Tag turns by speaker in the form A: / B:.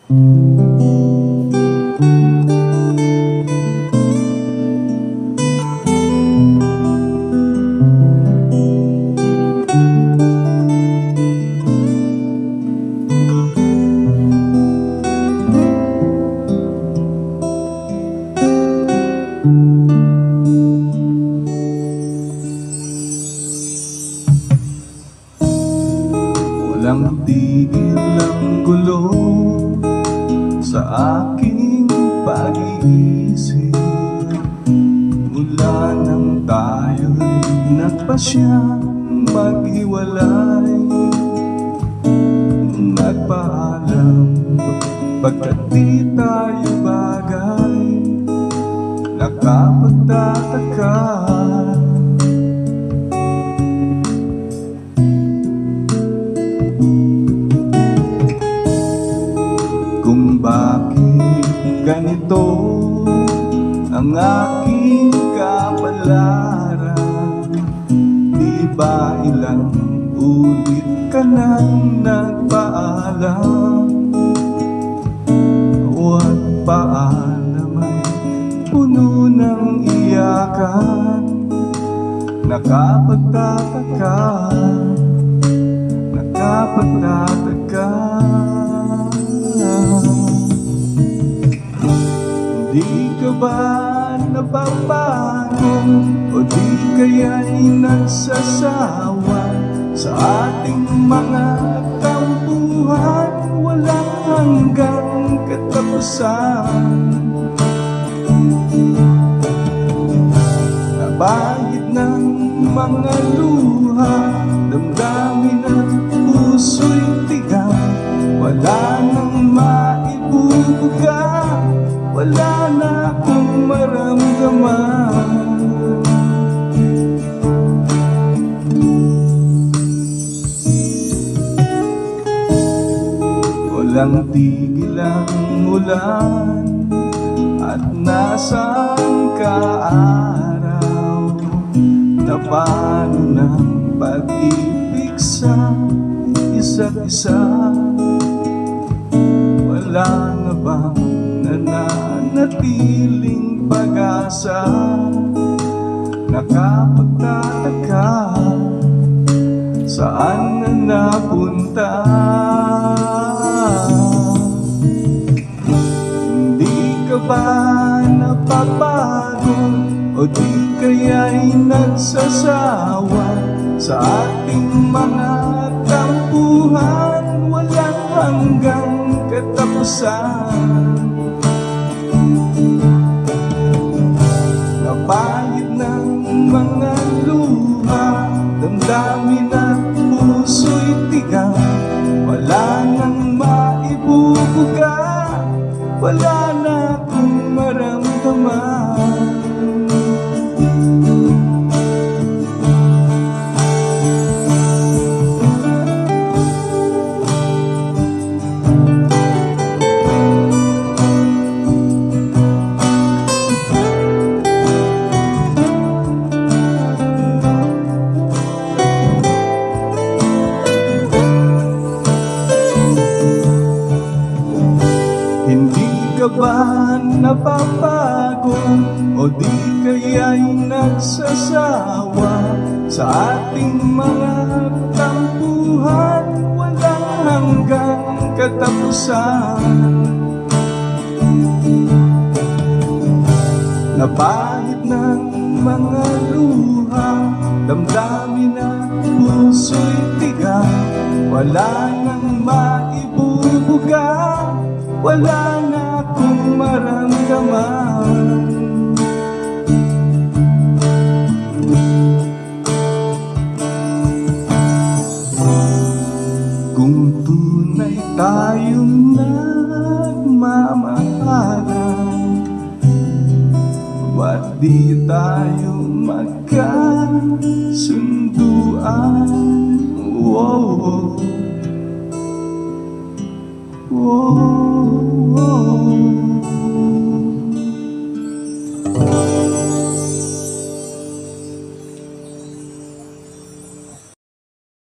A: Walang tigil ang gulo sa aking pag-iisip. Mula nang tayo'y nagpasya maghiwalay, nagpaalam pagkat di tayo bagay, nakapagtataka. Kung bakit ganito ang aking kapalaran, di ba ilang ulit ka nang nagpaalam? Huwag paalam ay puno ng iyakan, nakapagtataka, nakapagtataka. Di ka ba napapago o di kaya'y nagsasawa sa ating mga tampuhan? Walang hanggang katapusan. Nabahid ng mga luha, damdamin at puso'y tigang, wala nang maibubuga, wala na akong maramdaman. Walang tigil ang ulan at nasaan ka araw, na paano ng pag-ibig sa isa't isa? Wala na bang nananatiling pag-asa? Nakapagtataka, saan na napunta? Hindi ka ba napapagod o di kaya'y nagsasawa sa ating mga tampuhan? Walang hanggang katapusan. Napahid ng mga luha, damdamin at puso'y tigang, wala nang maibubuga, wala na akong maramdaman. Hindi ka ba napapagod o di kaya'y nagsasawa sa ating mga tampuhan? Walang hanggang katapusan. Napahid ng mga luha, damdamin at puso'y tigang, wala nang maibubuga, wala na akong maramdaman. Kung tunay tayong nagmamahalan, ba't di tayo magkasunduan? Whoa, whoa, whoa.